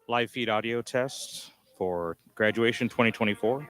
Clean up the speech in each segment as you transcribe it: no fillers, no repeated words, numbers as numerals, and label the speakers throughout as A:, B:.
A: live feed audio test for graduation 2024.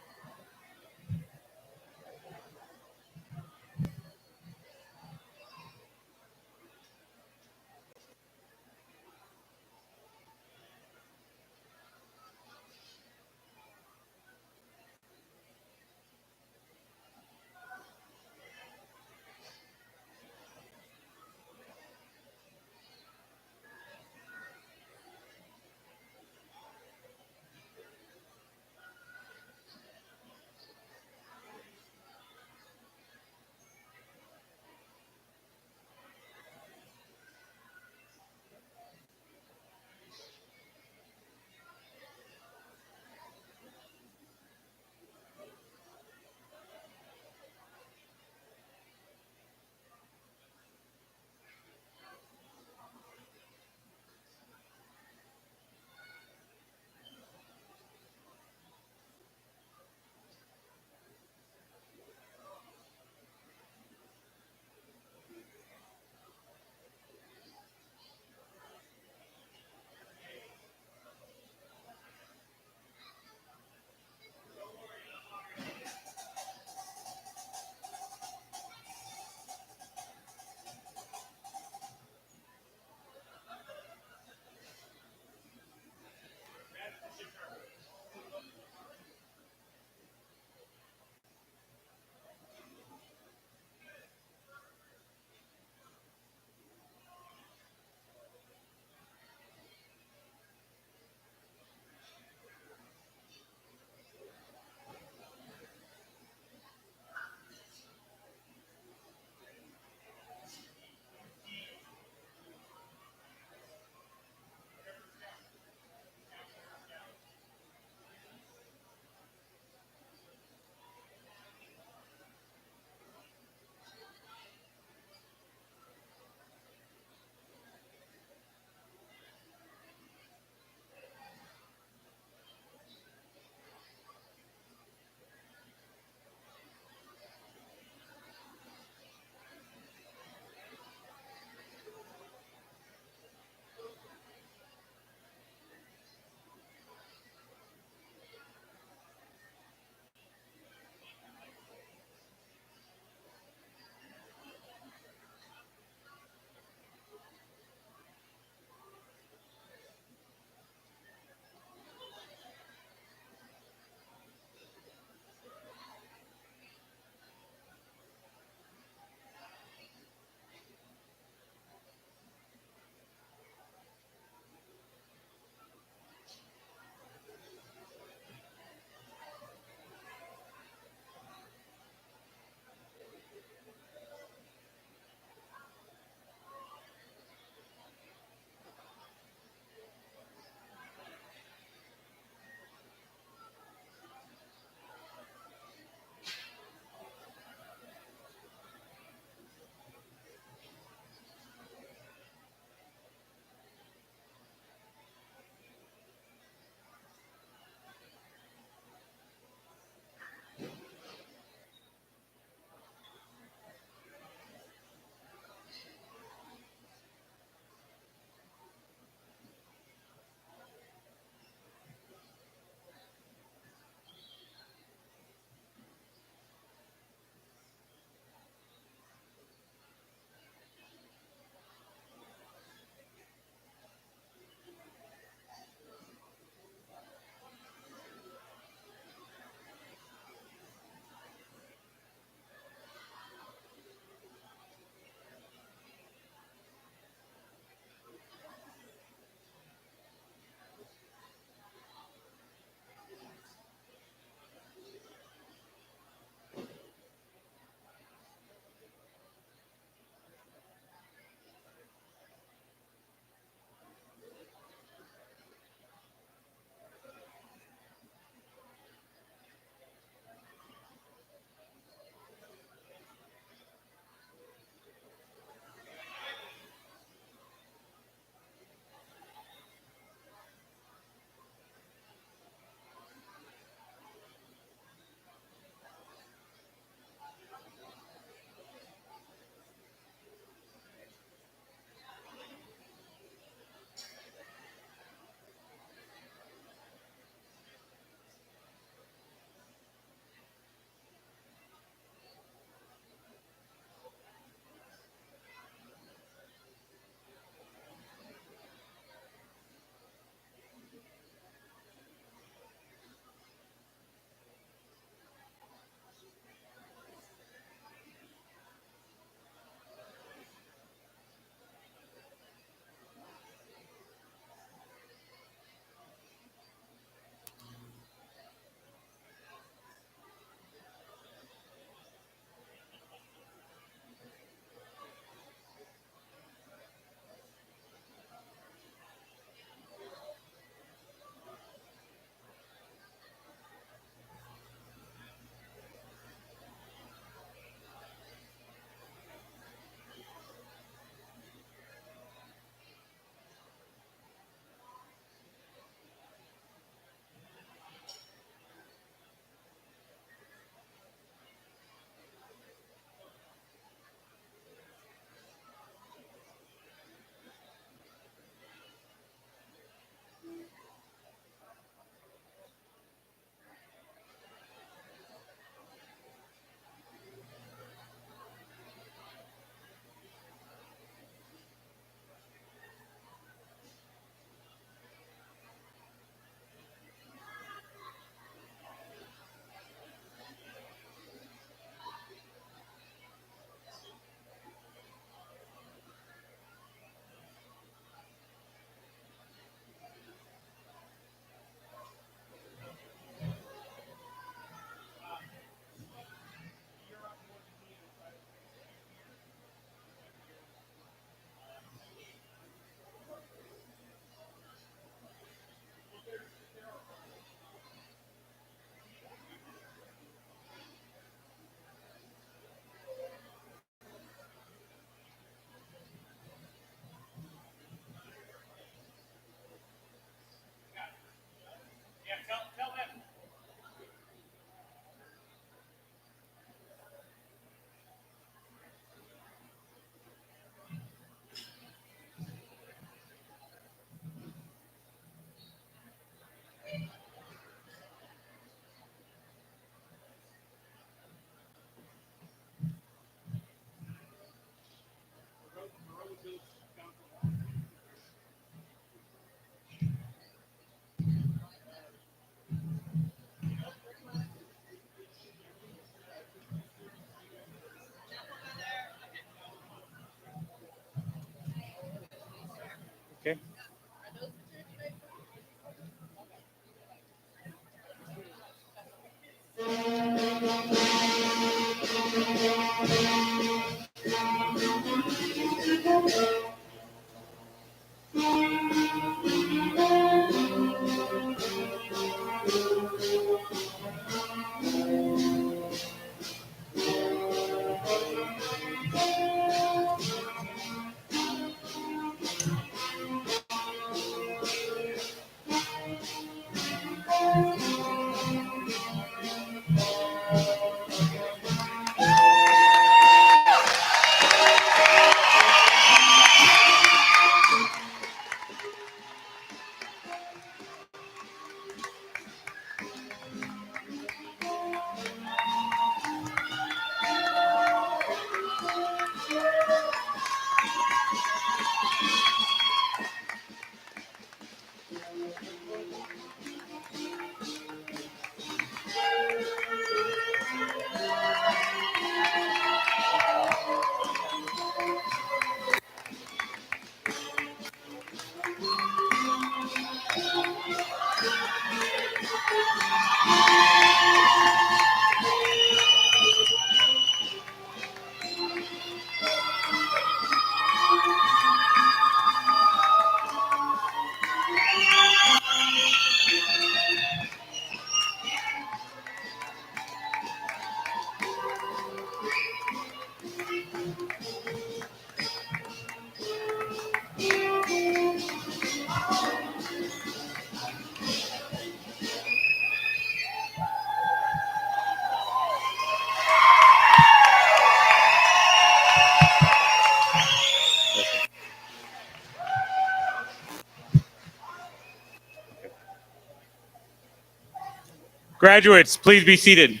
A: Graduates, please be seated.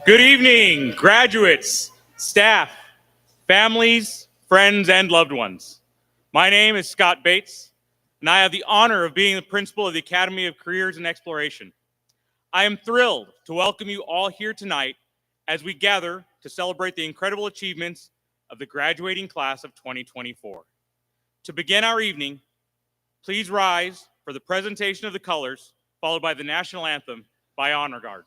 A: Good evening, graduates, staff, families, friends, and loved ones. My name is Scott Bates, and I have the honor of being the principal of the Academy of Careers and Exploration. I am thrilled to welcome you all here tonight as we gather to celebrate the incredible achievements of the graduating class of 2024. To begin our evening, please rise for the presentation of the colors, followed by the national anthem by Honor Guard.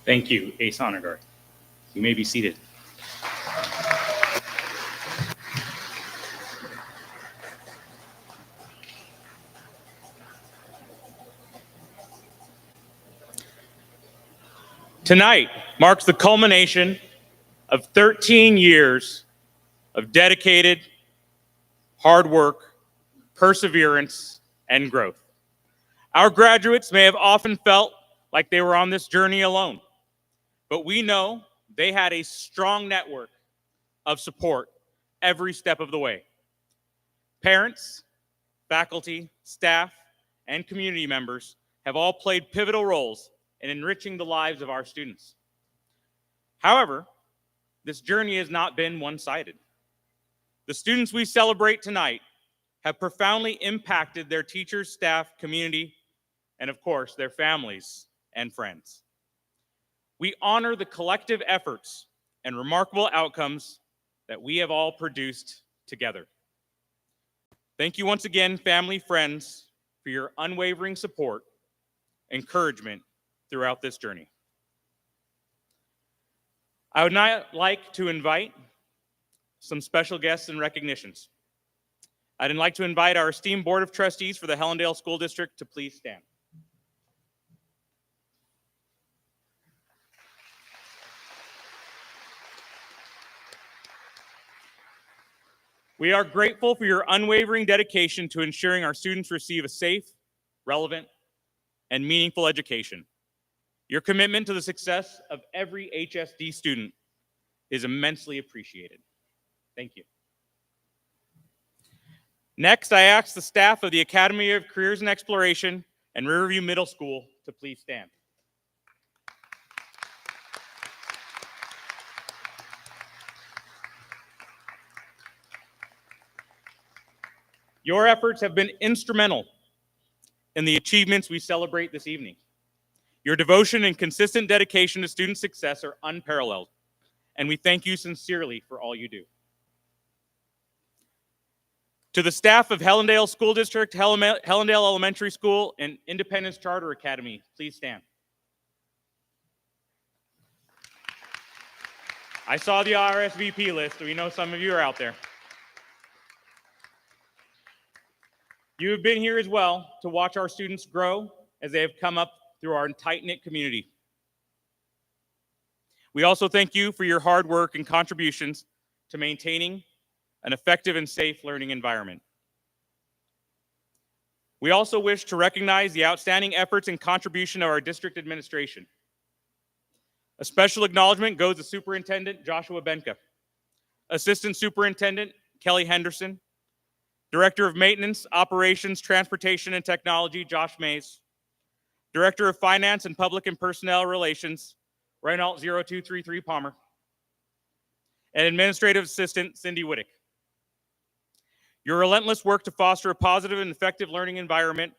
A: Thank you, Ace Honor Guard. You may be seated. Tonight marks the culmination of 13 years of dedicated, hard work, perseverance, and growth. Our graduates may have often felt like they were on this journey alone, but we know they had a strong network of support every step of the way. Parents, faculty, staff, and community members have all played pivotal roles in enriching the lives of our students. However, this journey has not been one-sided. The students we celebrate tonight have profoundly impacted their teachers, staff, community, and of course, their families and friends. We honor the collective efforts and remarkable outcomes that we have all produced together. Thank you once again, family, friends, for your unwavering support, encouragement throughout this journey. I would now like to invite some special guests and recognitions. I'd like to invite our esteemed Board of Trustees for the Hellendale School District to please stand. We are grateful for your unwavering dedication to ensuring our students receive a safe, relevant, and meaningful education. Your commitment to the success of every HSD student is immensely appreciated. Thank you. Next, I ask the staff of the Academy of Careers and Exploration and Riverview Middle School to please stand. Your efforts have been instrumental in the achievements we celebrate this evening. Your devotion and consistent dedication to student success are unparalleled, and we thank you sincerely for all you do. To the staff of Hellendale School District, Hellendale Elementary School, and Independence Charter Academy, please stand. I saw the RSVP list, so we know some of you are out there. You have been here as well to watch our students grow as they have come up through our tight-knit community. We also thank you for your hard work and contributions to maintaining an effective and safe learning environment. We also wish to recognize the outstanding efforts and contribution of our district administration. A special acknowledgement goes to Superintendent Joshua Benka, Assistant Superintendent Kelly Henderson, Director of Maintenance, Operations, Transportation, and Technology, Josh Mays, Director of Finance and Public and Personnel Relations, Renault 0233 Palmer, and Administrative Assistant, Cindy Whittick. Your relentless work to foster a positive and effective learning environment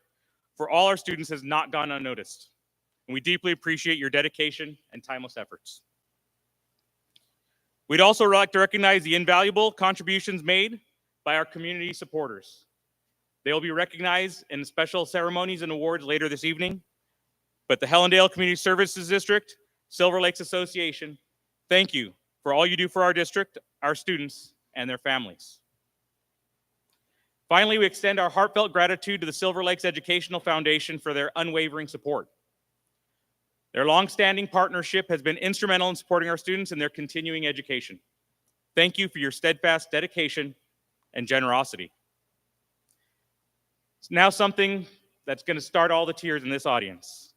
A: for all our students has not gone unnoticed, and we deeply appreciate your dedication and timeless efforts. We'd also like to recognize the invaluable contributions made by our community supporters. They will be recognized in special ceremonies and awards later this evening, but the Hellendale Community Services District, Silver Lakes Association, thank you for all you do for our district, our students, and their families. Finally, we extend our heartfelt gratitude to the Silver Lakes Educational Foundation for their unwavering support. Their longstanding partnership has been instrumental in supporting our students in their continuing education. Thank you for your steadfast dedication and generosity. It's now something that's going to start all the tears in this audience.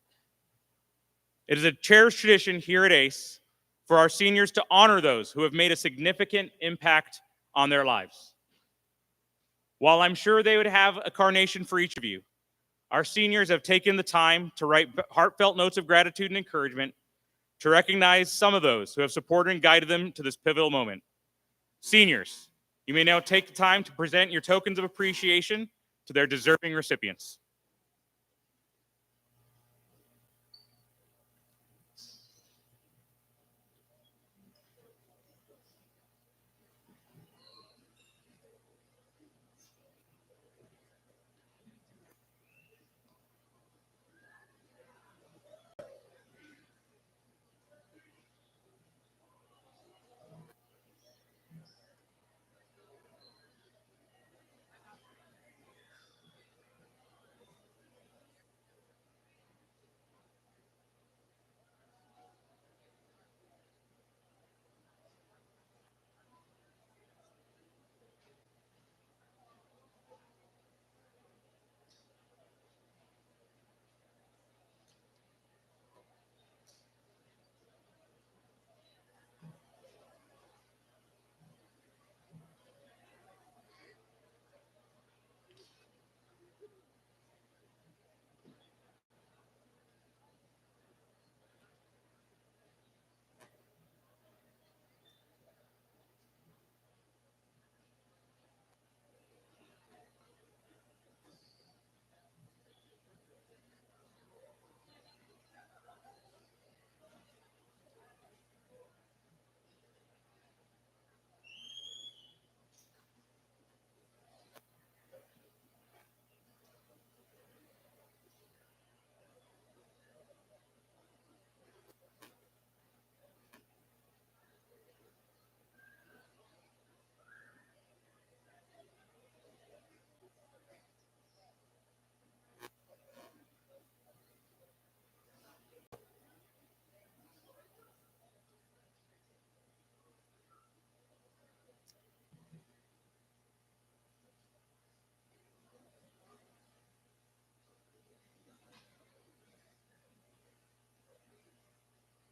A: It is a cherished tradition here at ACE for our seniors to honor those who have made a significant impact on their lives. While I'm sure they would have a carnation for each of you, our seniors have taken the time to write heartfelt notes of gratitude and encouragement to recognize some of those who have supported and guided them to this pivotal moment. Seniors, you may now take the time to present your tokens of appreciation to their deserving recipients.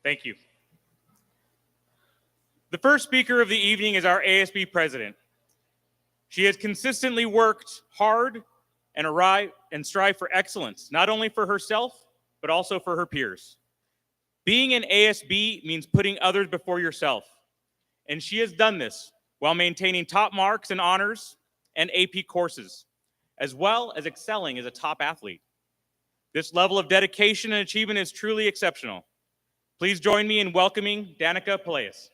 A: Thank you. The first speaker of the evening is our ASB president. She has consistently worked hard and strive for excellence, not only for herself, but also for her peers. Being an ASB means putting others before yourself, and she has done this while maintaining top marks in honors and AP courses, as well as excelling as a top athlete. This level of dedication and achievement is truly exceptional. Please join me in welcoming Danica Pelaez.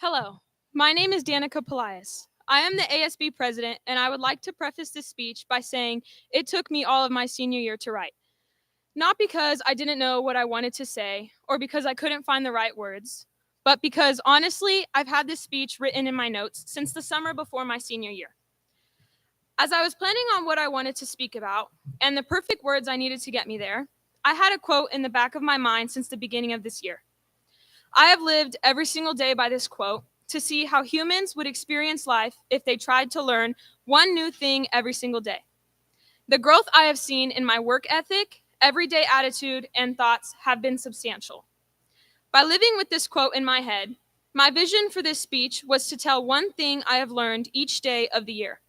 B: Hello, my name is Danica Pelaez. I am the ASB president, and I would like to preface this speech by saying it took me all of my senior year to write. Not because I didn't know what I wanted to say or because I couldn't find the right words, but because honestly, I've had this speech written in my notes since the summer before my senior year. As I was planning on what I wanted to speak about and the perfect words I needed to get me there, I had a quote in the back of my mind since the beginning of this year. I have lived every single day by this quote to see how humans would experience life if they tried to learn one new thing every single day. The growth I have seen in my work ethic, everyday attitude, and thoughts have been substantial. By living with this quote in my head, my vision for this speech was to tell one thing I have learned each day of the year.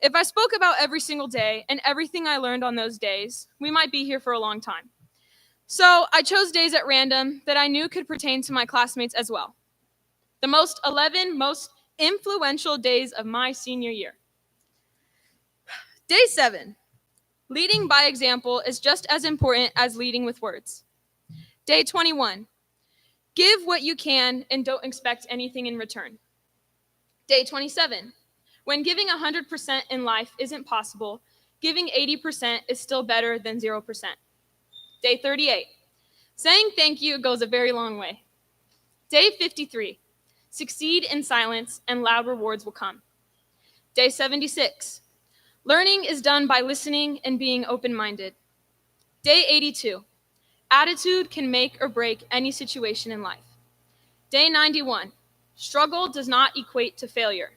B: If I spoke about every single day and everything I learned on those days, we might be here for a long time. So I chose days at random that I knew could pertain to my classmates as well. The 11 most influential days of my senior year. Day 7. Leading by example is just as important as leading with words. Day 21. Give what you can and don't expect anything in return. Day 27. When giving 100% in life isn't possible, giving 80% is still better than 0%. Day 38. Saying thank you goes a very long way. Day 53. Succeed in silence and loud rewards will come. Day 76. Learning is done by listening and being open-minded. Day 82. Attitude can make or break any situation in life. Day 91. Struggle does not equate to failure.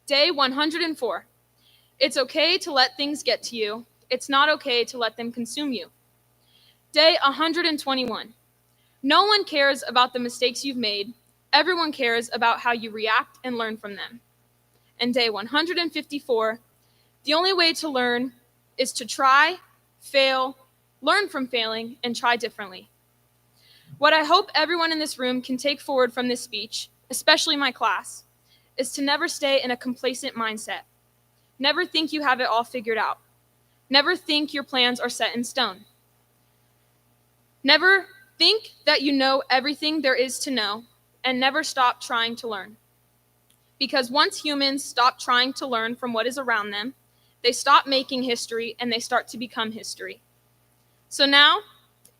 B: Day 104. It's okay to let things get to you. It's not okay to let them consume you. Day 121. No one cares about the mistakes you've made. Everyone cares about how you react and learn from them. And day 154. The only way to learn is to try, fail, learn from failing, and try differently. What I hope everyone in this room can take forward from this speech, especially my class, is to never stay in a complacent mindset. Never think you have it all figured out. Never think your plans are set in stone. Never think that you know everything there is to know, and never stop trying to learn. Because once humans stop trying to learn from what is around them, they stop making history and they start to become history. So now,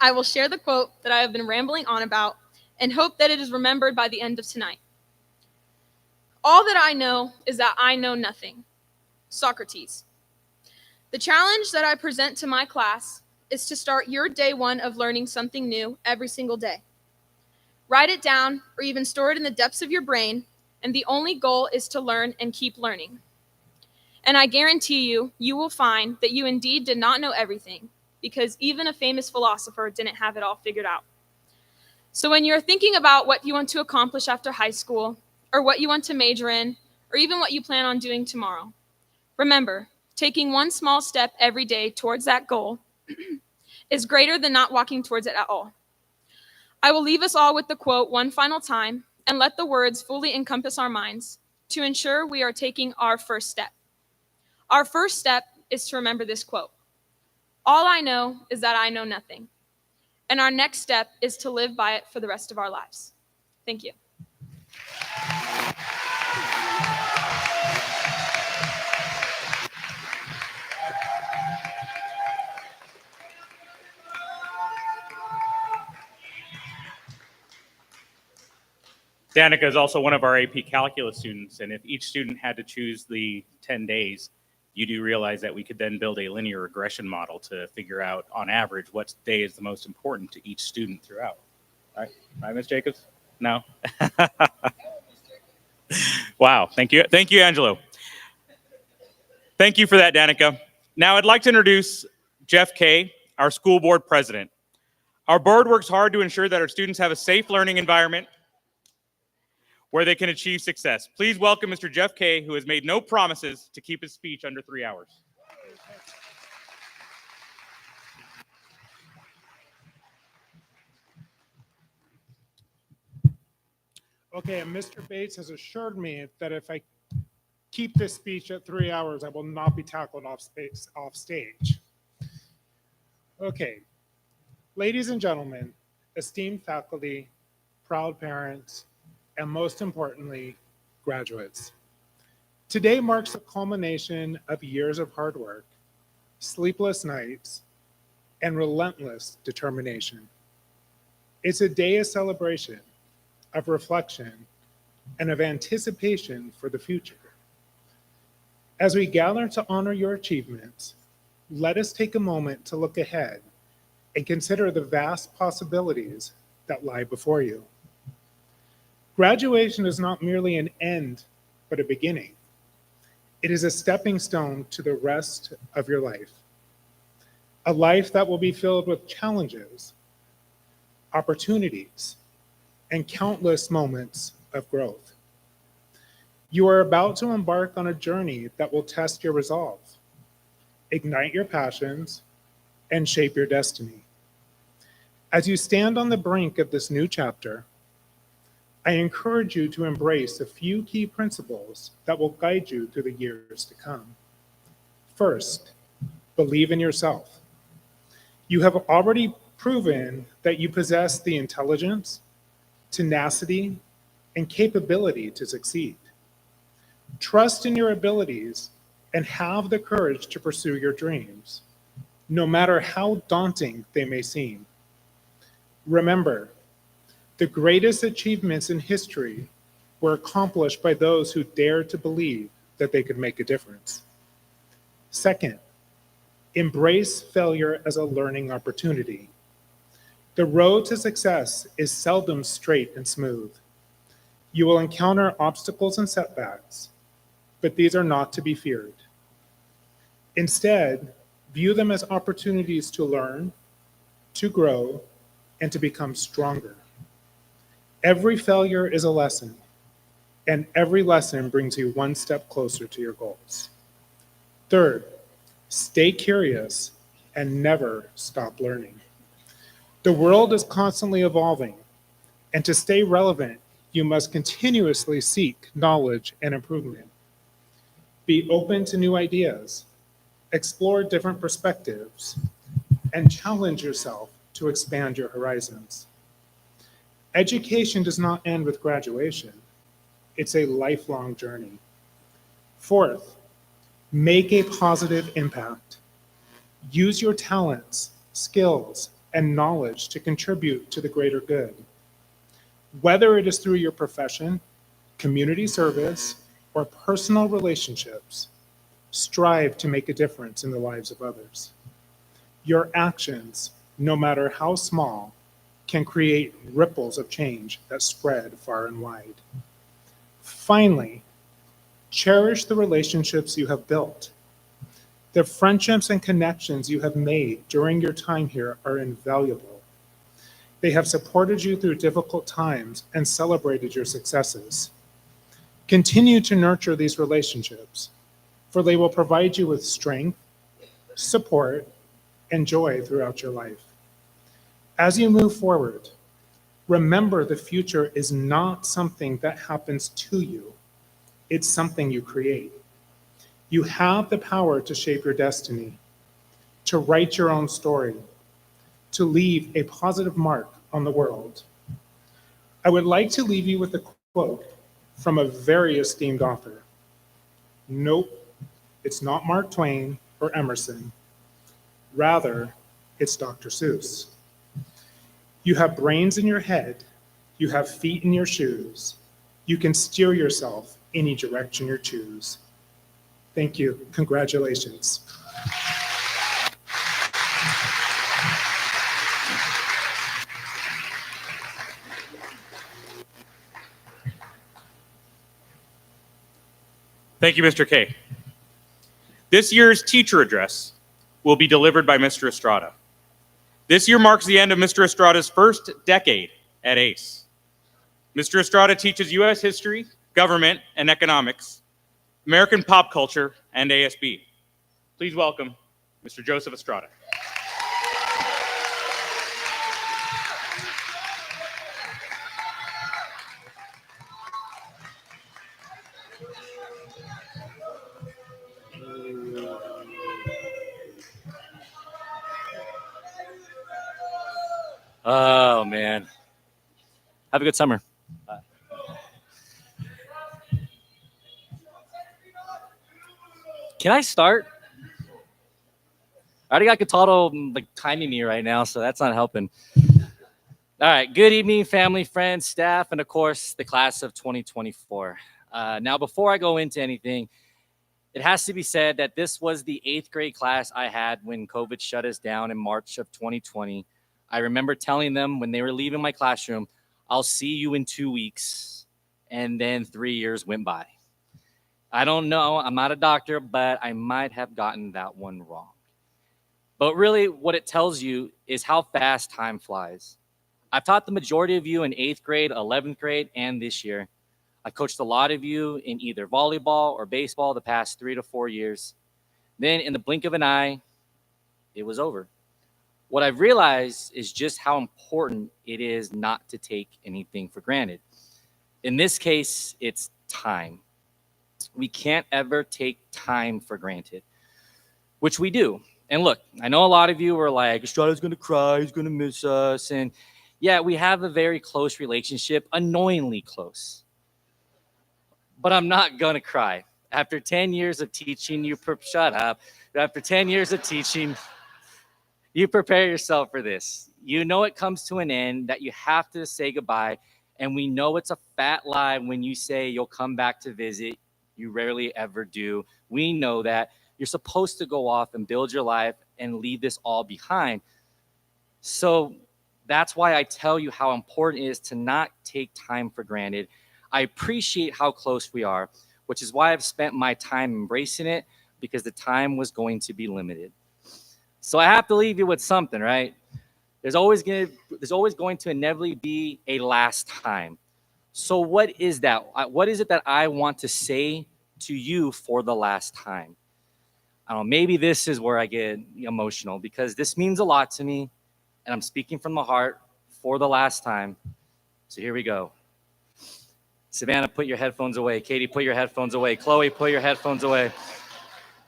B: I will share the quote that I have been rambling on about and hope that it is remembered by the end of tonight. All that I know is that I know nothing. Socrates. The challenge that I present to my class is to start your day one of learning something new every single day. Write it down or even store it in the depths of your brain, and the only goal is to learn and keep learning. And I guarantee you, you will find that you indeed did not know everything, because even a famous philosopher didn't have it all figured out. So when you're thinking about what you want to accomplish after high school, or what you want to major in, or even what you plan on doing tomorrow, remember, taking one small step every day towards that goal is greater than not walking towards it at all. I will leave us all with the quote one final time and let the words fully encompass our minds to ensure we are taking our first step. Our first step is to remember this quote. All I know is that I know nothing. And our next step is to live by it for the rest of our lives. Thank you.
A: Danica is also one of our AP Calculus students, and if each student had to choose the 10 days, you do realize that we could then build a linear regression model to figure out, on average, what day is the most important to each student throughout. Right, Ms. Jacobs? No? Wow, thank you. Thank you, Angelo. Thank you for that, Danica. Now I'd like to introduce Jeff Kay, our school board president. Our board works hard to ensure that our students have a safe learning environment where they can achieve success. Please welcome Mr. Jeff Kay, who has made no promises to keep his speech under 3 hours.
C: Okay, and Mr. Bates has assured me that if I keep this speech at 3 hours, I will not be tackled off stage. Okay, ladies and gentlemen, esteemed faculty, proud parents, and most importantly, graduates. Today marks the culmination of years of hard work, sleepless nights, and relentless determination. It's a day of celebration, of reflection, and of anticipation for the future. As we gather to honor your achievements, let us take a moment to look ahead and consider the vast possibilities that lie before you. Graduation is not merely an end, but a beginning. It is a stepping stone to the rest of your life. A life that will be filled with challenges, opportunities, and countless moments of growth. You are about to embark on a journey that will test your resolve, ignite your passions, and shape your destiny. As you stand on the brink of this new chapter, I encourage you to embrace a few key principles that will guide you through the years to come. First, believe in yourself. You have already proven that you possess the intelligence, tenacity, and capability to succeed. Trust in your abilities and have the courage to pursue your dreams, no matter how daunting they may seem. Remember, the greatest achievements in history were accomplished by those who dared to believe that they could make a difference. Second, embrace failure as a learning opportunity. The road to success is seldom straight and smooth. You will encounter obstacles and setbacks, but these are not to be feared. Instead, view them as opportunities to learn, to grow, and to become stronger. Every failure is a lesson, and every lesson brings you one step closer to your goals. Third, stay curious and never stop learning. The world is constantly evolving, and to stay relevant, you must continuously seek knowledge and improvement. Be open to new ideas, explore different perspectives, and challenge yourself to expand your horizons. Education does not end with graduation. It's a lifelong journey. Fourth, make a positive impact. Use your talents, skills, and knowledge to contribute to the greater good. Whether it is through your profession, community service, or personal relationships, strive to make a difference in the lives of others. Your actions, no matter how small, can create ripples of change that spread far and wide. Finally, cherish the relationships you have built. The friendships and connections you have made during your time here are invaluable. They have supported you through difficult times and celebrated your successes. Continue to nurture these relationships, for they will provide you with strength, support, and joy throughout your life. As you move forward, remember the future is not something that happens to you. It's something you create. You have the power to shape your destiny, to write your own story, to leave a positive mark on the world. I would like to leave you with a quote from a very esteemed author. Nope, it's not Mark Twain or Emerson. Rather, it's Dr. Seuss. You have brains in your head, you have feet in your shoes. You can steer yourself any direction you choose. Thank you. Congratulations.
A: Thank you, Mr. K. This year's teacher address will be delivered by Mr. Estrada. This year marks the end of Mr. Estrada's first decade at ACE. Mr. Estrada teaches U.S. history, government, and economics, American pop culture, and ASB. Please welcome Mr. Joseph Estrada.
D: Oh, man. Have a good summer. Can I start? I already got Cataldo like timing me right now, so that's not helping. All right. Good evening, family, friends, staff, and of course, the class of 2024. Now, before I go into anything, it has to be said that this was the 8th grade class I had when COVID shut us down in March of 2020. I remember telling them when they were leaving my classroom, I'll see you in 2 weeks. And then 3 years went by. I don't know. I'm not a doctor, but I might have gotten that one wrong. But really, what it tells you is how fast time flies. I've taught the majority of you in 8th grade, 11th grade, and this year. I coached a lot of you in either volleyball or baseball the past 3 to 4 years. Then in the blink of an eye, it was over. What I've realized is just how important it is not to take anything for granted. In this case, it's time. We can't ever take time for granted, which we do. And look, I know a lot of you are like, Estrada's going to cry, he's going to miss us. And yeah, we have a very close relationship, annoyingly close. But I'm not going to cry. After 10 years of teaching, shut up. After 10 years of teaching, you prepare yourself for this. You know it comes to an end, that you have to say goodbye. And we know it's a fat lie when you say you'll come back to visit. You rarely ever do. We know that. You're supposed to go off and build your life and leave this all behind. So that's why I tell you how important it is to not take time for granted. I appreciate how close we are, which is why I've spent my time embracing it, because the time was going to be limited. So I have to leave you with something, right? There's always going to inevitably be a last time. So what is that? What is it that I want to say to you for the last time? I don't know, maybe this is where I get emotional, because this means a lot to me, and I'm speaking from the heart for the last time. So here we go. Savannah, put your headphones away. Katie, put your headphones away. Chloe, put your headphones away.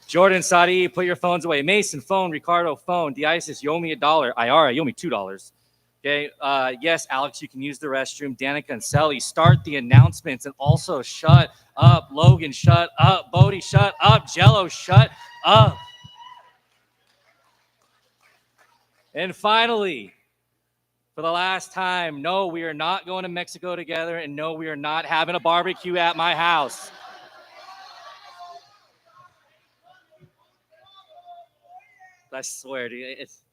D: Jordan, Sadi, put your phones away. Mason, phone. Ricardo, phone. DeIsis, you owe me $1. Iara, you owe me $2. Okay. Yes, Alex, you can use the restroom. Danica and Sally, start the announcements, and also shut up. Logan, shut up. Bodie, shut up. Jello, shut up. And finally, for the last time, no, we are not going to Mexico together, and no, we are not having a barbecue at my house. I swear, dude, it's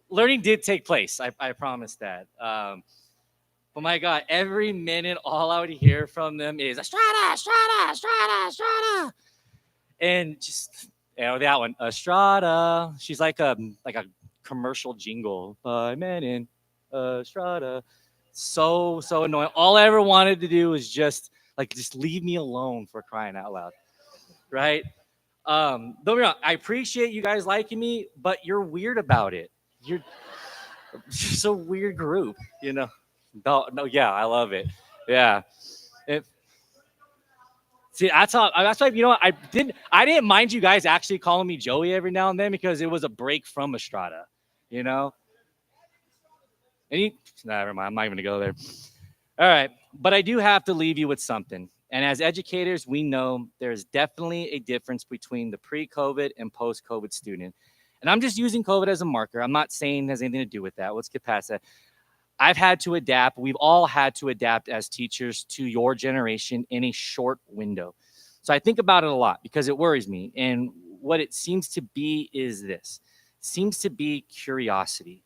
D: learning did take place. I promise that. But my God, every minute, all I would hear from them is Estrada, Estrada, Estrada, Estrada, and just that one, Estrada. She's like a commercial jingle. Man in Estrada. So annoying. All I ever wanted to do was just leave me alone, for crying out loud, right? Don't get me wrong, I appreciate you guys liking me, but you're weird about it. You're just a weird group, you know. No, yeah, I love it. Yeah. See, that's why, you know what, I didn't mind you guys actually calling me Joey every now and then, because it was a break from Estrada, you know. Never mind, I'm not even gonna go there. All right, but I do have to leave you with something. And as educators, we know there's definitely a difference between the pre-COVID and post-COVID student. And I'm just using COVID as a marker. I'm not saying it has anything to do with that. Let's get past that. I've had to adapt. We've all had to adapt as teachers to your generation in a short window. So I think about it a lot because it worries me. And what it seems to be is this. It seems to be curiosity.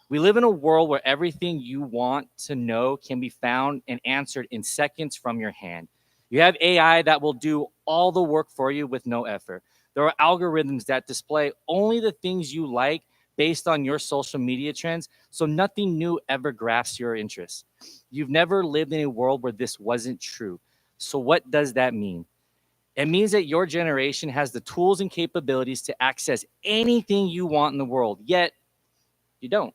D: We live in a world where everything you want to know can be found and answered in seconds from your hand. You have AI that will do all the work for you with no effort. There are algorithms that display only the things you like based on your social media trends, so nothing new ever grasps your interest. You've never lived in a world where this wasn't true. So what does that mean? It means that your generation has the tools and capabilities to access anything you want in the world, yet you don't.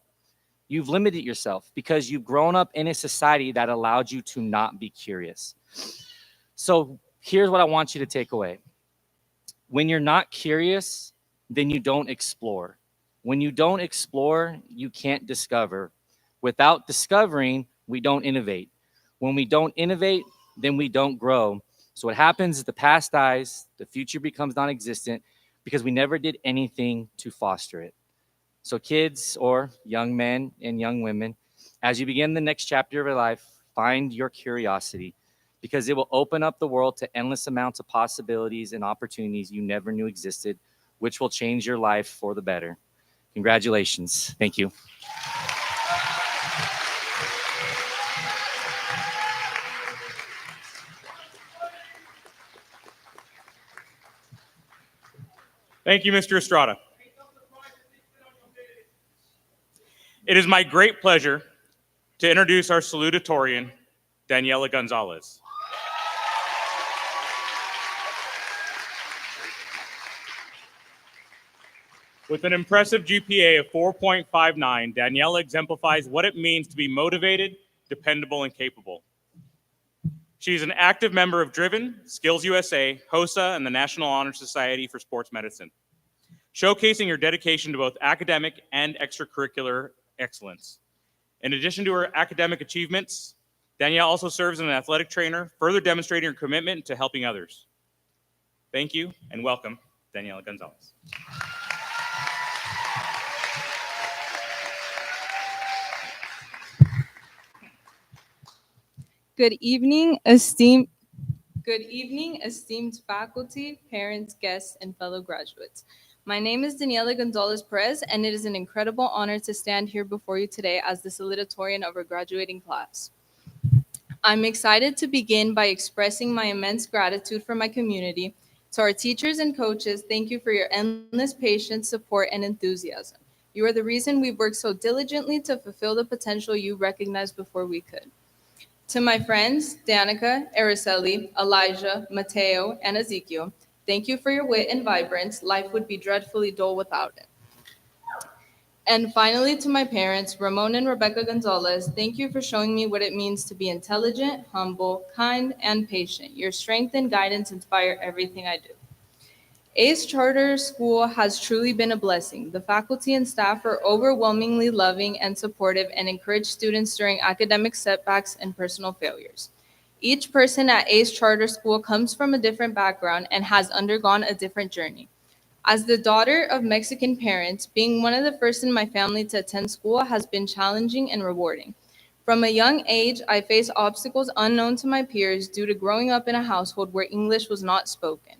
D: You've limited yourself because you've grown up in a society that allowed you to not be curious. So here's what I want you to take away. When you're not curious, then you don't explore. When you don't explore, you can't discover. Without discovering, we don't innovate. When we don't innovate, then we don't grow. So what happens is the past dies, the future becomes non-existent because we never did anything to foster it. So kids or young men and young women, as you begin the next chapter of your life, find your curiosity because it will open up the world to endless amounts of possibilities and opportunities you never knew existed, which will change your life for the better. Congratulations. Thank you.
A: Thank you, Mr. Estrada. It is my great pleasure to introduce our salutatorian, Daniela Gonzalez. With an impressive GPA of 4.59, Daniela exemplifies what it means to be motivated, dependable, and capable. She's an active member of Driven, Skills USA, HOSA, and the National Honor Society for Sports Medicine, showcasing her dedication to both academic and extracurricular excellence. In addition to her academic achievements, Danielle also serves as an athletic trainer, further demonstrating her commitment to helping others. Thank you and welcome, Daniela Gonzalez.
E: Good evening, esteemed faculty, parents, guests, and fellow graduates. My name is Daniela Gonzalez Perez, and it is an incredible honor to stand here before you today as the salutatorian of our graduating class. I'm excited to begin by expressing my immense gratitude for my community. To our teachers and coaches, thank you for your endless patience, support, and enthusiasm. You are the reason we've worked so diligently to fulfill the potential you recognized before we could. To my friends, Danica, Araceli, Elijah, Mateo, and Ezekiel, thank you for your wit and vibrance. Life would be dreadfully dull without it. And finally, to my parents, Ramon and Rebecca Gonzalez, thank you for showing me what it means to be intelligent, humble, kind, and patient. Your strength and guidance inspire everything I do. ACE Charter School has truly been a blessing. The faculty and staff are overwhelmingly loving and supportive and encourage students during academic setbacks and personal failures. Each person at ACE Charter School comes from a different background and has undergone a different journey. As the daughter of Mexican parents, being one of the first in my family to attend school has been challenging and rewarding. From a young age, I faced obstacles unknown to my peers due to growing up in a household where English was not spoken.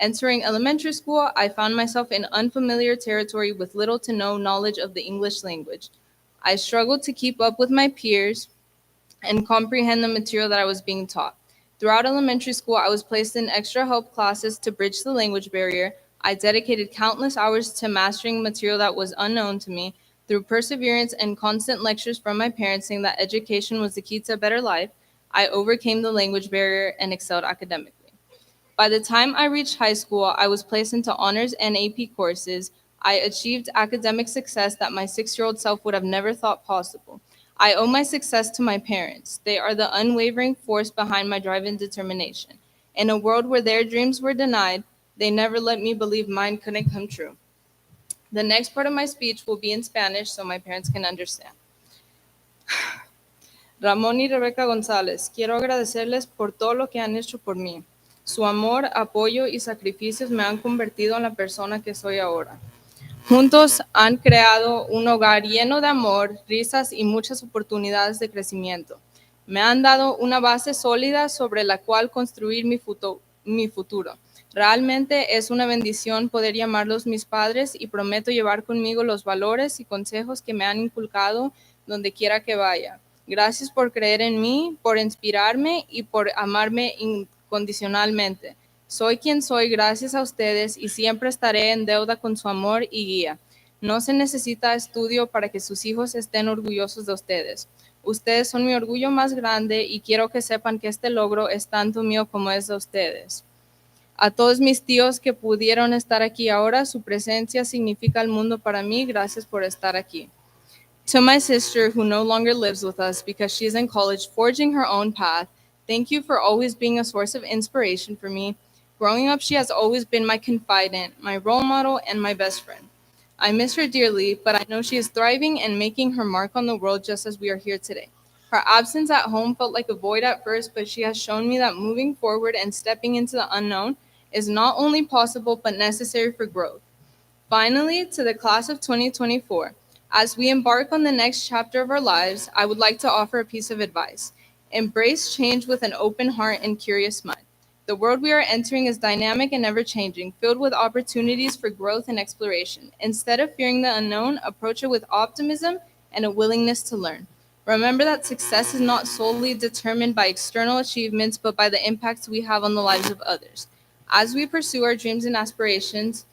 E: Entering elementary school, I found myself in unfamiliar territory with little to no knowledge of the English language. I struggled to keep up with my peers and comprehend the material that I was being taught. Throughout elementary school, I was placed in extra help classes to bridge the language barrier. I dedicated countless hours to mastering material that was unknown to me. Through perseverance and constant lectures from my parents saying that education was the key to a better life, I overcame the language barrier and excelled academically. By the time I reached high school, I was placed into honors and AP courses. I achieved academic success that my 6-year-old self would have never thought possible. I owe my success to my parents. They are the unwavering force behind my drive and determination. In a world where their dreams were denied, they never let me believe mine couldn't come true. The next part of my speech will be in Spanish so my parents can understand. Ramón y Rebeca González, quiero agradecerles por todo lo que han hecho por mí. Su amor, apoyo y sacrificios me han convertido en la persona que soy ahora. Juntos han creado un hogar lleno de amor, risas y muchas oportunidades de crecimiento. Me han dado una base sólida sobre la cual construir mi mi futuro. Realmente es una bendición poder llamarlos mis padres y prometo llevar conmigo los valores y consejos que me han inculcado donde quiera que vaya. Gracias por creer en mí, por inspirarme y por amarme incondicionalmente. Soy quien soy gracias a ustedes y siempre estaré en deuda con su amor y guía. No se necesita estudio para que sus hijos estén orgullosos de ustedes. Ustedes son mi orgullo más grande y quiero que sepan que este logro es tanto mío como es de ustedes. A todos mis tíos que pudieron estar aquí ahora, su presencia significa el mundo para mí. Gracias por estar aquí. To my sister, who no longer lives with us because she's in college forging her own path, thank you for always being a source of inspiration for me. Growing up, she has always been my confidant, my role model, and my best friend. I miss her dearly, but I know she is thriving and making her mark on the world just as we are here today. Her absence at home felt like a void at first, but she has shown me that moving forward and stepping into the unknown is not only possible but necessary for growth. Finally, to the class of 2024, as we embark on the next chapter of our lives, I would like to offer a piece of advice. Embrace change with an open heart and curious mind. The world we are entering is dynamic and ever changing, filled with opportunities for growth and exploration. Instead of fearing the unknown, approach it with optimism and a willingness to learn. Remember that success is not solely determined by external achievements, but by the impacts we have on the lives of others. As we pursue our dreams and aspirations,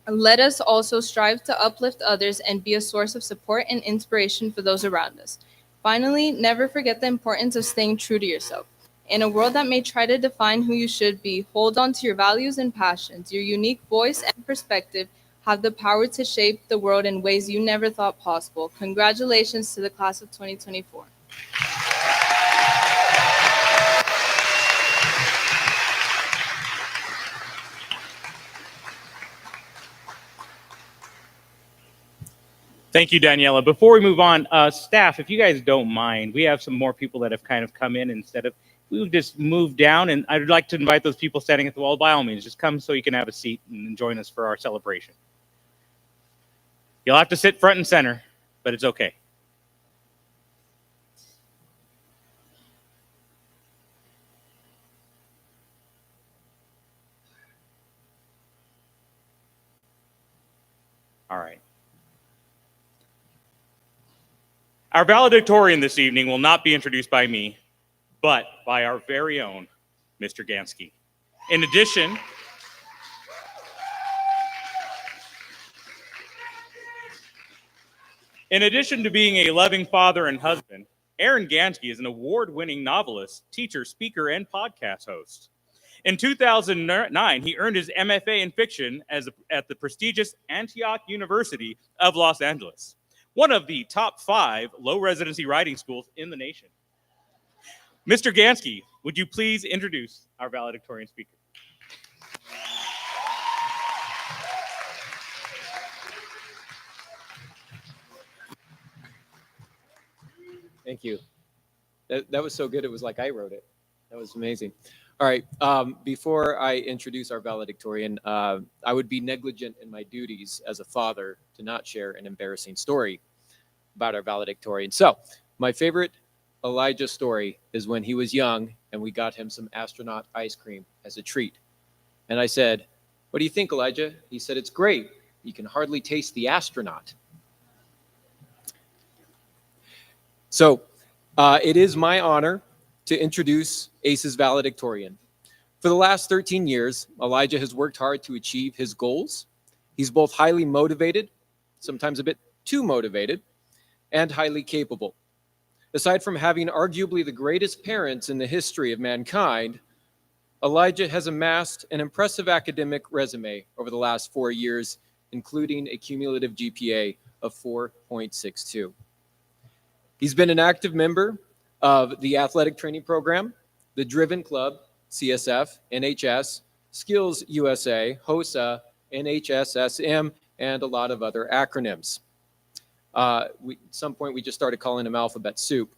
E: let us also strive to uplift others and be a source of support and inspiration for those around us. Finally, never forget the importance of staying true to yourself. In a world that may try to define who you should be, hold on to your values and passions. Your unique voice and perspective have the power to shape the world in ways you never thought possible. Congratulations to the class of 2024.
A: Thank you, Daniela. Before we move on, staff, if you guys don't mind, we have some more people that have kind of come in instead of, we've just moved down, and I'd like to invite those people standing at the wall, by all means, just come so you can have a seat and join us for our celebration. You'll have to sit front and center, but it's okay. All right. Our valedictorian this evening will not be introduced by me, but by our very own Mr. Gansky. In addition to being a loving father and husband, Aaron Gansky is an award-winning novelist, teacher, speaker, and podcast host. In 2009, he earned his MFA in fiction at the prestigious Antioch University of Los Angeles, one of the top 5 low-residency writing schools in the nation. Mr. Gansky, would you please introduce our valedictorian speaker?
F: Thank you. That was so good. It was like I wrote it. That was amazing. All right. Before I introduce our valedictorian, I would be negligent in my duties as a father to not share an embarrassing story about our valedictorian. So my favorite Elijah story is when he was young and we got him some astronaut ice cream as a treat. And I said, "What do you think, Elijah?" He said, "It's great. You can hardly taste the astronaut." So it is my honor to introduce ACE's valedictorian. For the last 13 years, Elijah has worked hard to achieve his goals. He's both highly motivated, sometimes a bit too motivated, and highly capable. Aside from having arguably the greatest parents in the history of mankind, Elijah has amassed an impressive academic resume over the last 4 years, including a cumulative GPA of 4.62. He's been an active member of the athletic training program, the Driven Club, CSF, NHS, Skills USA, HOSA, NHSSM, and a lot of other acronyms. At some point, we just started calling him Alphabet Soup.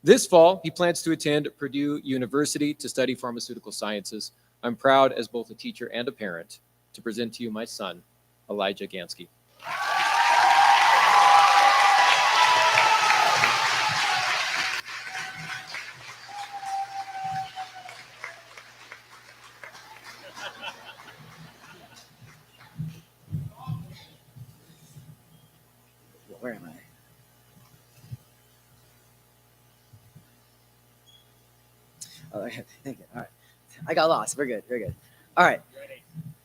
F: This fall, he plans to attend Purdue University to study pharmaceutical sciences. I'm proud, as both a teacher and a parent, to present to you my son, Elijah Gansky.
G: Oh, okay. Thank you. All right. I got lost. We're good. We're good. All right.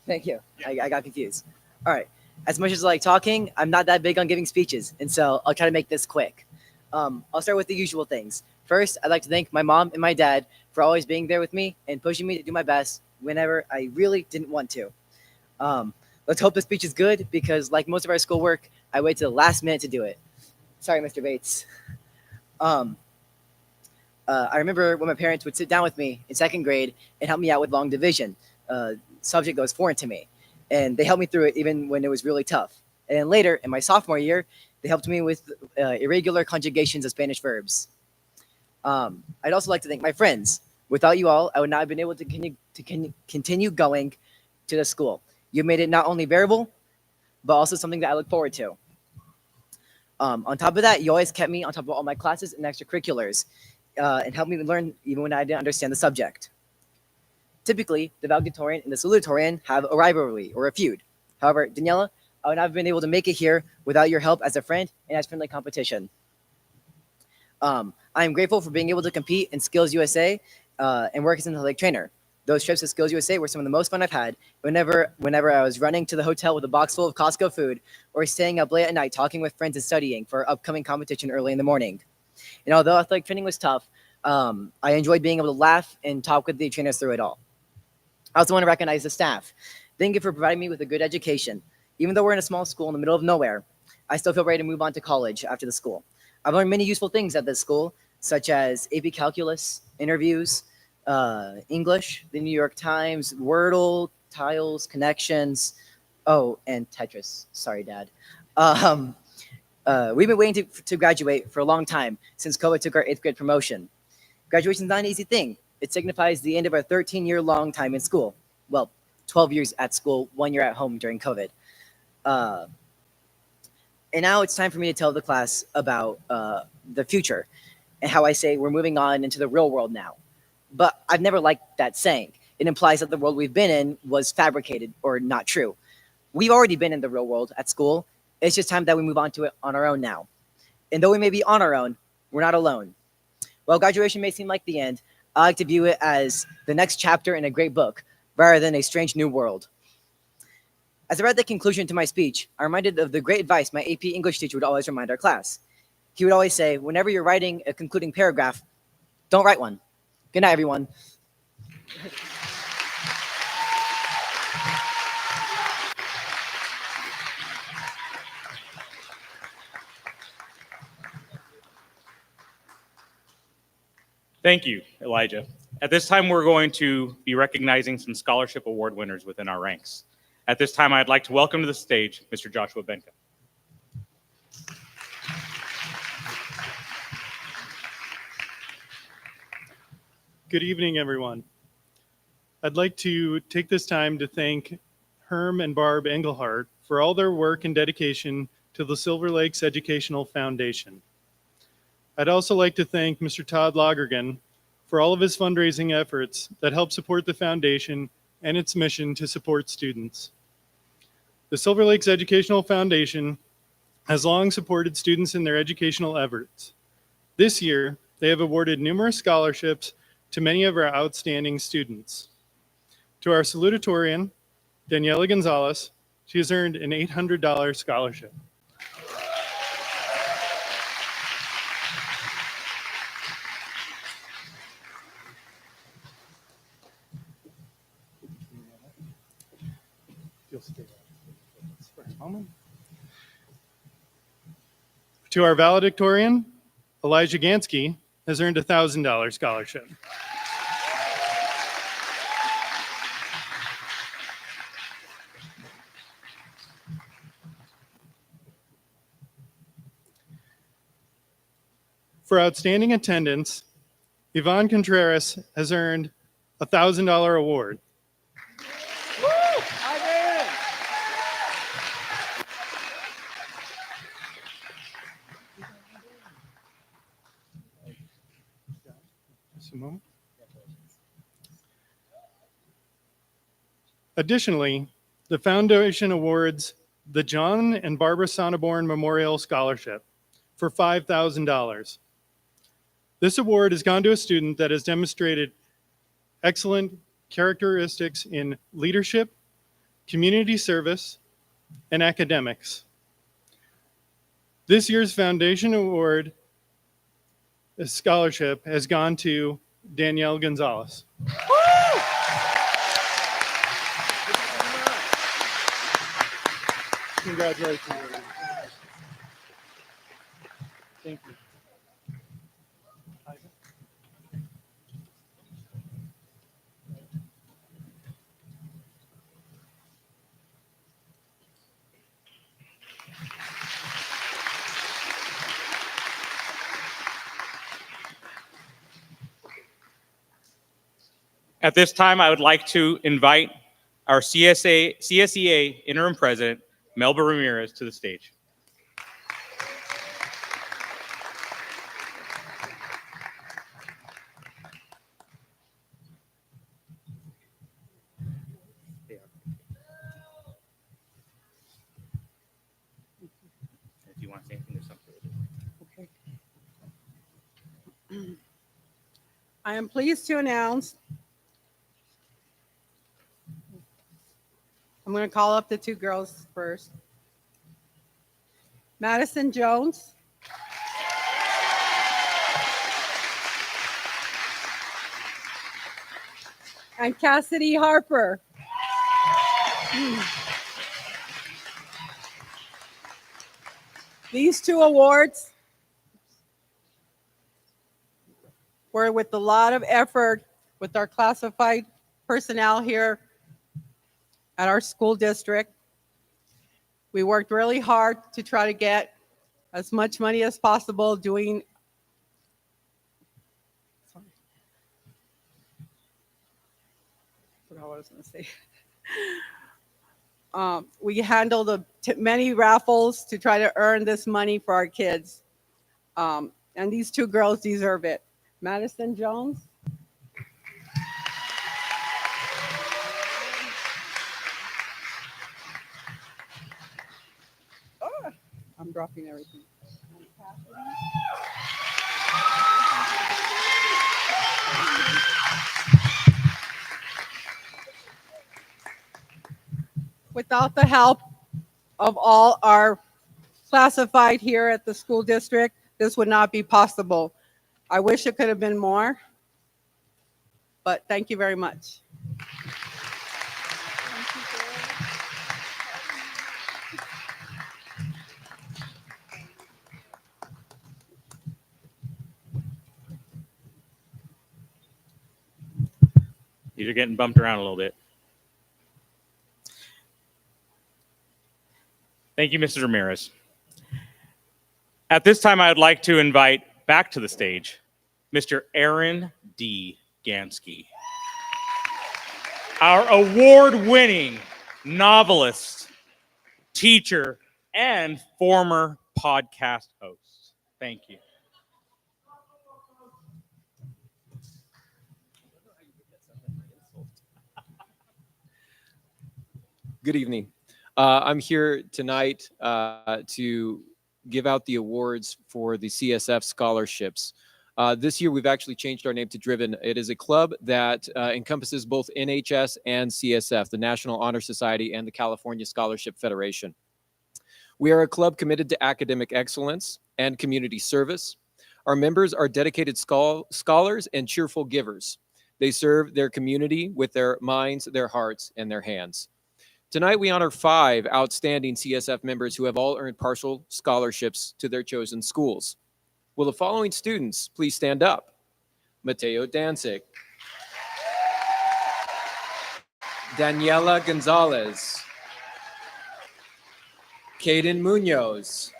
G: Thank you. I got confused. All right. As much as I like talking, I'm not that big on giving speeches, and so I'll try to make this quick. I'll start with the usual things. First, I'd like to thank my mom and my dad for always being there with me and pushing me to do my best whenever I really didn't want to. Let's hope the speech is good because, like most of our schoolwork, I wait to the last minute to do it. Sorry, Mr. Bates. I remember when my parents would sit down with me in second grade and help me out with long division, subject that was foreign to me. And they helped me through it even when it was really tough. And then later, in my sophomore year, they helped me with irregular conjugations of Spanish verbs. I'd also like to thank my friends. Without you all, I would not have been able to continue going to the school. You made it not only bearable, but also something that I look forward to. On top of that, you always kept me on top of all my classes and extracurriculars and helped me learn even when I didn't understand the subject. Typically, the valedictorian and the salutatorian have a rivalry or a feud. However, Daniela, I would not have been able to make it here without your help as a friend and as friendly competition. I am grateful for being able to compete in Skills USA and work as an athletic trainer. Those trips to Skills USA were some of the most fun I've had. Whenever I was running to the hotel with a box full of Costco food or staying up late at night talking with friends and studying for upcoming competition early in the morning. And although athletic training was tough, I enjoyed being able to laugh and talk with the trainers through it all. I also want to recognize the staff. Thank you for providing me with a good education. Even though we're in a small school in the middle of nowhere, I still feel ready to move on to college after the school. I've learned many useful things at this school, such as AP Calculus, interviews, English, the New York Times, Wordle, tiles, connections, and Tetris. Sorry, Dad. We've been waiting to graduate for a long time since COVID took our 8th grade promotion. Graduation is not an easy thing. It signifies the end of our 13-year-long time in school. Well, 12 years at school, 1 year at home during COVID. And now it's time for me to tell the class about the future and how I say we're moving on into the real world now. But I've never liked that saying. It implies that the world we've been in was fabricated or not true. We've already been in the real world at school. It's just time that we move on to it on our own now. And though we may be on our own, we're not alone. While graduation may seem like the end, I like to view it as the next chapter in a great book rather than a strange new world. As I read the conclusion to my speech, I'm reminded of the great advice my AP English teacher would always remind our class. He would always say, whenever you're writing a concluding paragraph, don't write one. Good night, everyone.
A: Thank you, Elijah. At this time, we're going to be recognizing some scholarship award winners within our ranks. At this time, I'd like to welcome to the stage Mr. Joshua Benka.
H: Good evening, everyone. I'd like to take this time to thank Herm and Barb Engelhardt for all their work and dedication to the Silver Lakes Educational Foundation. I'd also like to thank Mr. Todd Lagergen for all of his fundraising efforts that help support the foundation and its mission to support students. The Silver Lakes Educational Foundation has long supported students in their educational efforts. This year, they have awarded numerous scholarships to many of our outstanding students. To our salutatorian, Daniela Gonzalez, she has earned an $800 scholarship. To our valedictorian, Elijah Gansky has earned a $1,000 scholarship. For outstanding attendance, Yvonne Contreras has earned a $1,000 award. Just a moment. Additionally, the foundation awards the John and Barbara Sonneborn Memorial Scholarship for $5,000. This award has gone to a student that has demonstrated excellent characteristics in leadership, community service, and academics. This year's Foundation Award scholarship has gone to Danielle Gonzalez. Congratulations. Thank you.
A: At this time, I would like to invite our CSEA interim president, Melba Ramirez, to the stage. If you want to say anything or something.
I: Okay. I am pleased to announce, I'm going to call up the two girls first. Madison Jones. And Cassidy Harper. These two awards were with a lot of effort with our classified personnel here at our school district. We worked really hard to try to get as much money as possible doing I forgot what I was going to say. We handled many raffles to try to earn this money for our kids. And these two girls deserve it. Madison Jones. Oh, I'm dropping everything. Without the help of all our classified here at the school district, this would not be possible. I wish it could have been more, but thank you very much.
A: These are getting bumped around a little bit. Thank you, Mrs. Ramirez. At this time, I would like to invite back to the stage Mr. Aaron D. Gansky, our award-winning novelist, teacher, and former podcast host. Thank you.
F: Good evening. I'm here tonight to give out the awards for the CSF scholarships. This year, we've actually changed our name to Driven. It is a club that encompasses both NHS and CSF, the National Honor Society and the California Scholarship Federation. We are a club committed to academic excellence and community service. Our members are dedicated scholars and cheerful givers. They serve their community with their minds, their hearts, and their hands. Tonight, we honor 5 outstanding CSF members who have all earned partial scholarships to their chosen schools. Will the following students please stand up? Mateo Danzig, Daniela Gonzalez, Caden Munoz,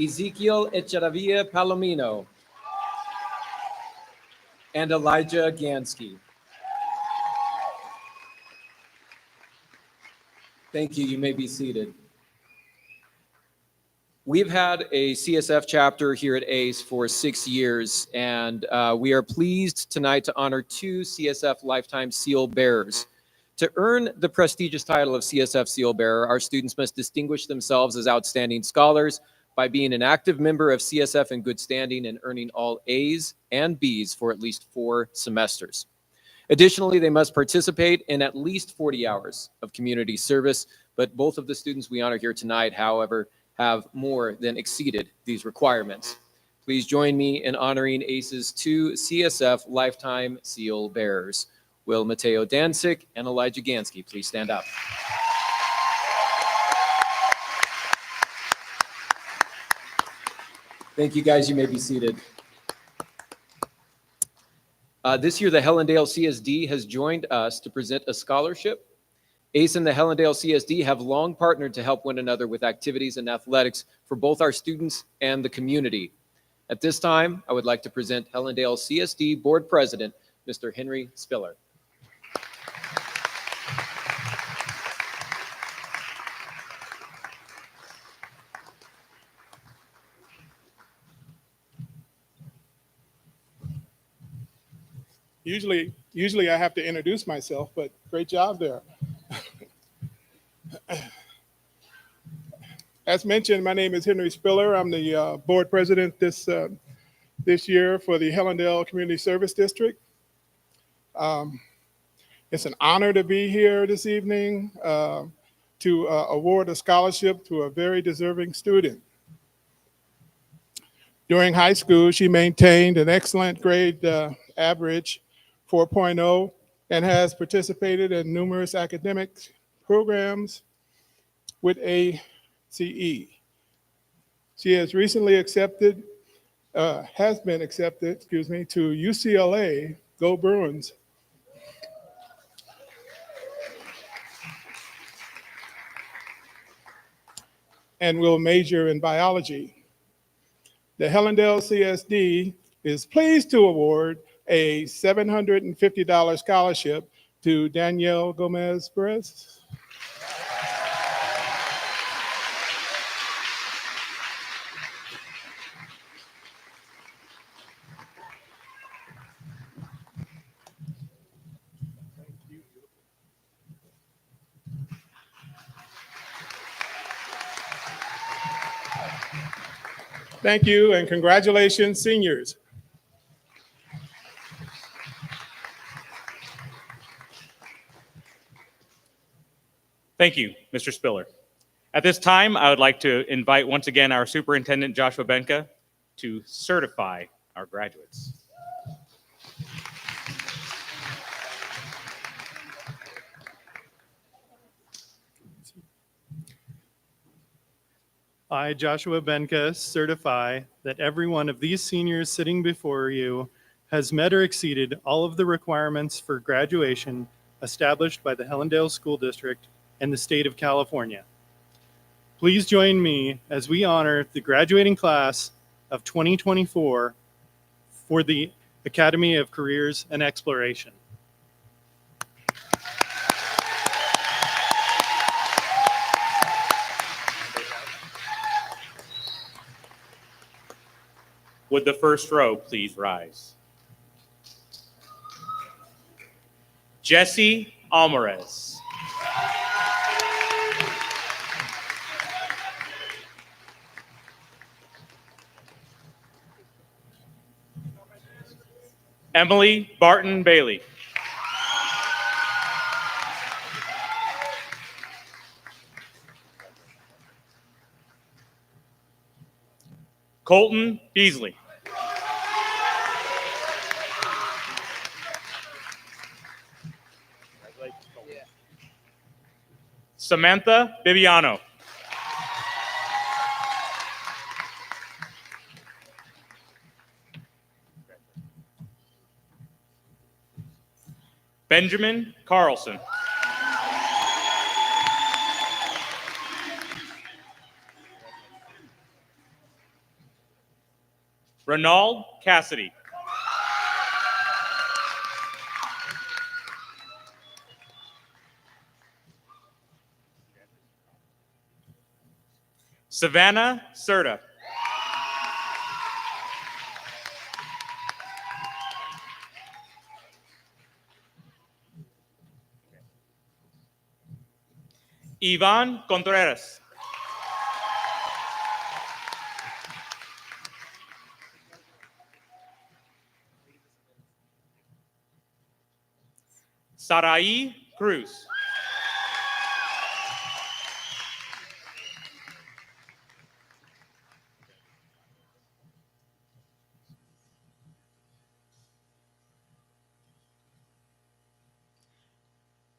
F: Ezekiel Echeravia Palomino, and Elijah Gansky. Thank you. You may be seated. We've had a CSF chapter here at ACE for 6 years, and we are pleased tonight to honor 2 CSF Lifetime Seal Bearers. To earn the prestigious title of CSF Seal Bearer, our students must distinguish themselves as outstanding scholars, by being an active member of CSF in good standing and earning all A's and B's for at least 4 semesters. Additionally, they must participate in at least 40 hours of community service, but both of the students we honor here tonight, however, have more than exceeded these requirements. Please join me in honoring ACE's 2 CSF Lifetime Seal bearers, Will Mateo Dansick and Elijah Gansky. Please stand up. Thank you, guys. You may be seated. This year, the Hellendale CSD has joined us to present a scholarship. ACE and the Hellendale CSD have long partnered to help one another with activities and athletics for both our students and the community. At this time, I would like to present Hellendale CSD Board President, Mr. Henry Spiller.
J: Usually I have to introduce myself, but great job there. As mentioned, my name is Henry Spiller. I'm the board president this year for the Hellendale Community Service District. It's an honor to be here this evening to award a scholarship to a very deserving student. During high school, she maintained an excellent grade average, 4.0, and has participated in numerous academic programs with ACE. She has recently has been accepted, to UCLA, go Bruins. And will major in biology. The Hellendale CSD is pleased to award a $750 scholarship to Danielle Gomez Perez. Thank you, and congratulations, seniors.
A: Thank you, Mr. Spiller. At this time, I would like to invite once again our Superintendent Joshua Benka to certify our graduates.
H: I, Joshua Benka, certify that every one of these seniors sitting before you has met or exceeded all of the requirements for graduation established by the Hellendale School District and the state of California. Please join me as we honor the graduating class of 2024 for the Academy of Careers and Exploration.
A: Would the first row please rise? Jesse Alvarez. Emily Barton Bailey. Colton Beasley. Samantha Bibiano. Benjamin Carlson. Ronald Cassidy. Savannah Serta. Ivan Contreras. Sarai Cruz.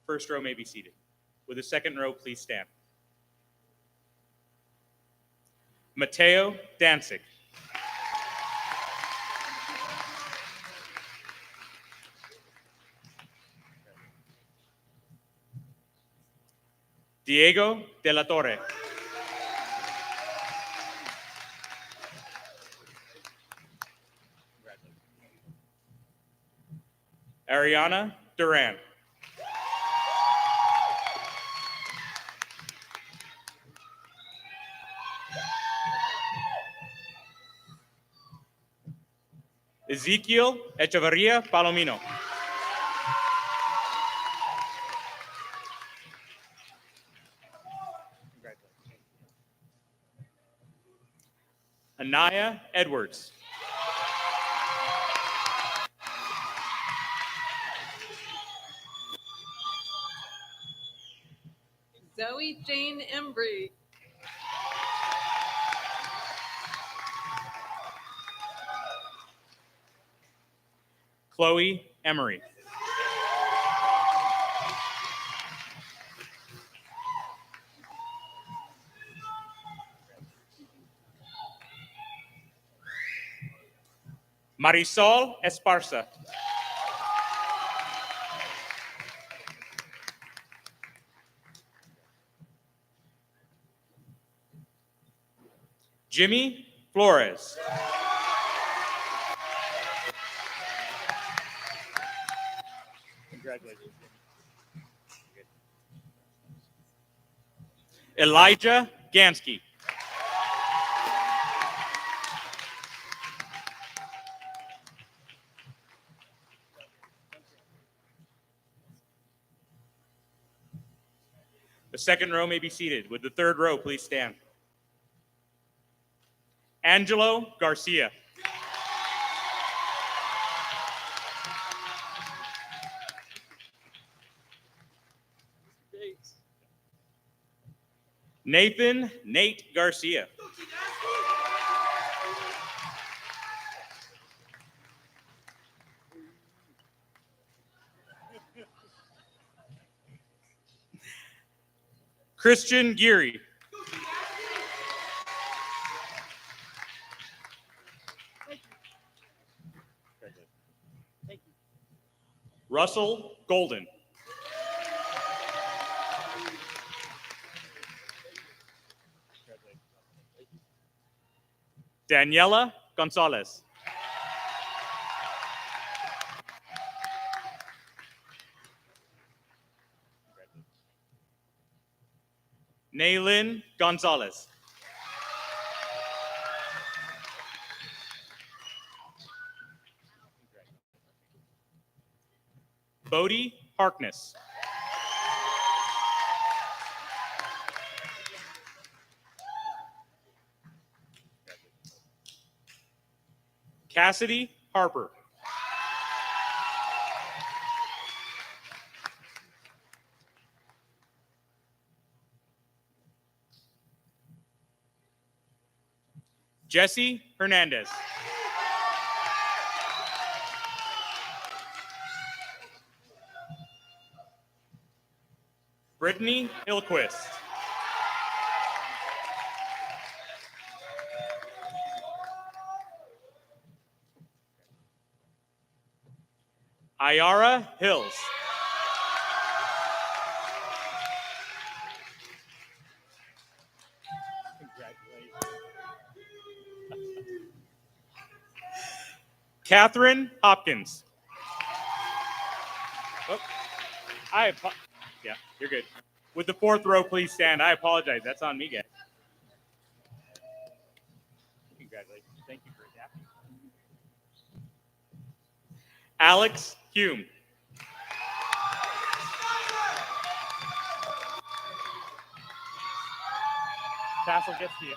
A: First row may be seated. With the second row, please stand. Mateo Danzig. Diego de la Torre. Ariana Duran. Ezequiel Echeverria Palomino. Anaya Edwards.
K: Zoe Jane Embry.
A: Chloe Emery. Marisol Esparza. Jimmy Flores. Congratulations. Elijah Gansky. The second row may be seated. With the third row, please stand. Angelo Garcia. Nathan Nate Garcia. Christian Geary. Russell Golden. Daniela Gonzalez. Naylin Gonzalez. Bodie Harkness. Cassidy Harper. Jesse Hernandez. Brittany Hillquist. Ayara Hills. Catherine Hopkins. Oh, yeah, you're good. With the fourth row, please stand. I apologize. That's on me, guys. Congratulations. Thank you for adapting. Alex Hume. Tassel gets to you.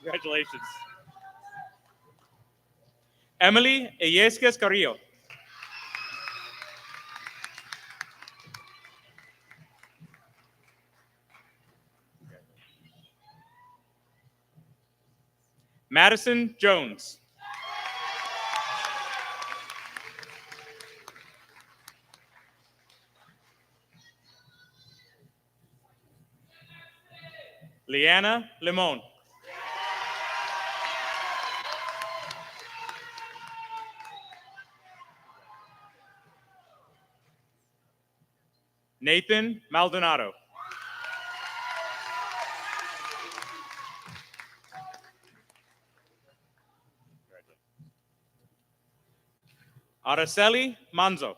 A: Congratulations. Emily Illescas Carrillo. Madison Jones. Liana Limon. Nathan Maldonado. Araceli Manzo.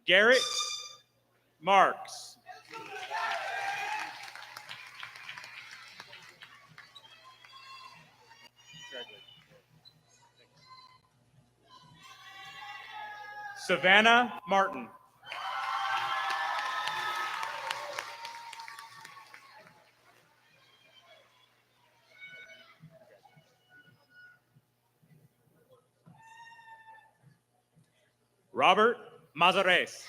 A: Garrett Marks. Savannah Martin. Robert Mazares.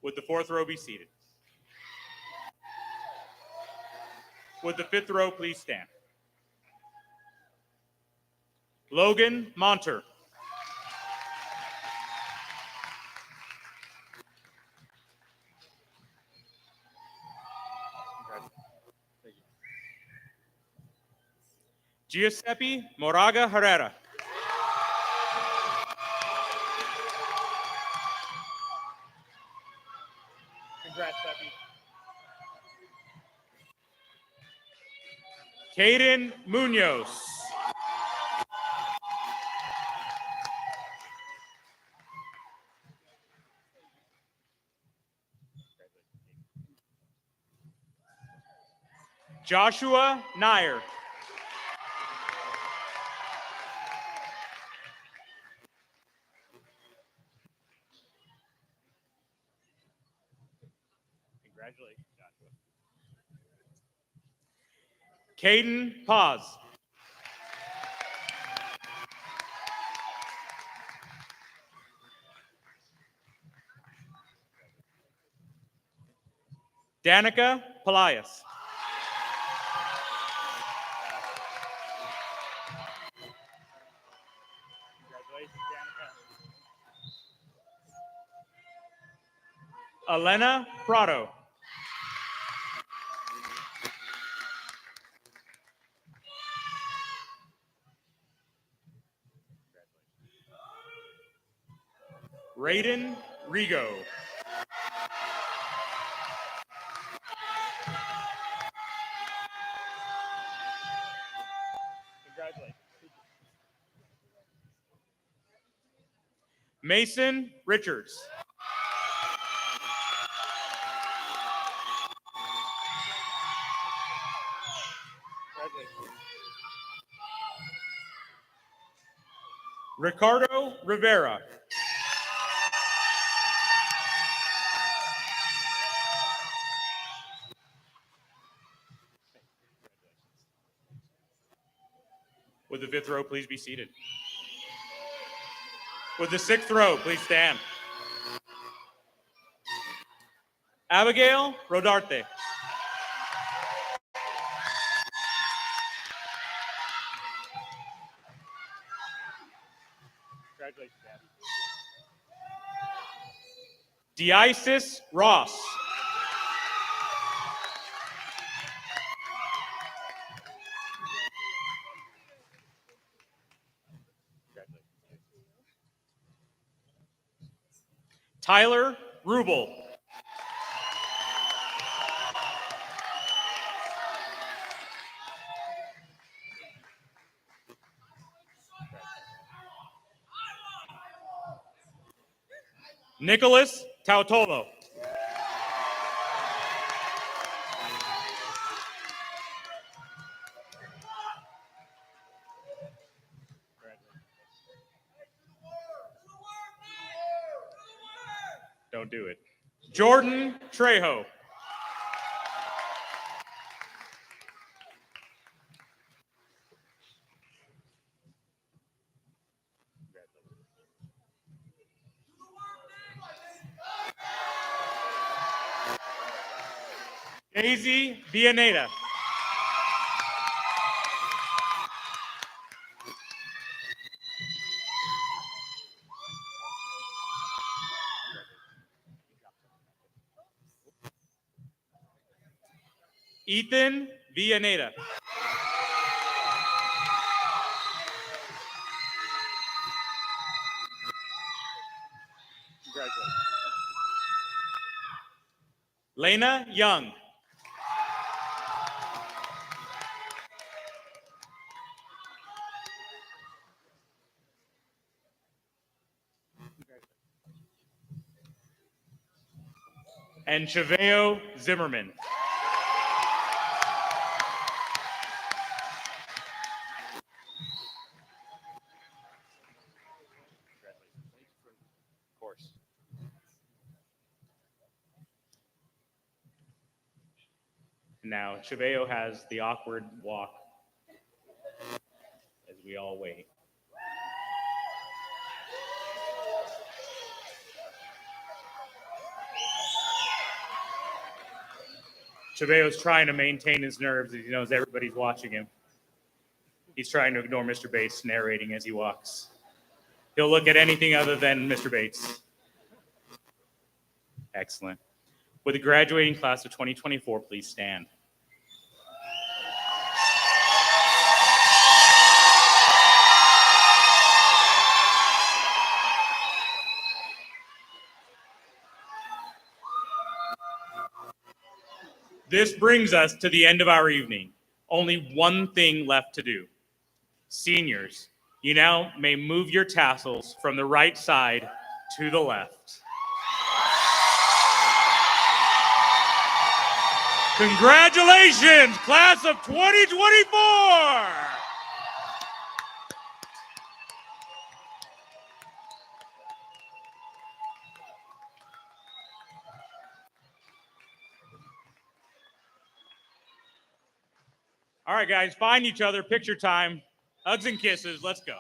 A: Would the fourth row be seated? Would the fifth row please stand? Logan Monter. Giuseppe Moraga Herrera. Congrats, Sepi. Caden Munoz. Joshua Nair. Congratulations, Joshua. Caden Paz. Danica Pelias. Congratulations, Danica. Elena Prado. Raiden Rigo. Congratulations. Mason Richards. Ricardo Rivera. Would the fifth row please be seated? Would the sixth row please stand? Abigail Rodarte. Congratulations, Abby. Deisis Ross. Tyler Rubel. Nicholas Tautolo. Don't do it. Jordan Trejo. Daisy Villaneda. Ethan Villaneda. Congratulations. Lena Young. And Chaveo Zimmerman. Of course. Now, Chaveo has the awkward walk as we all wait. Chaveo's trying to maintain his nerves as he knows everybody's watching him. He's trying to ignore Mr. Bates narrating as he walks. He'll look at anything other than Mr. Bates. Excellent. With the graduating class of 2024, please stand. This brings us to the end of our evening. Only one thing left to do. Seniors, you now may move your tassels from the right side to the left. Congratulations, class of 2024! All right, guys, find each other, picture time, hugs and kisses, let's go.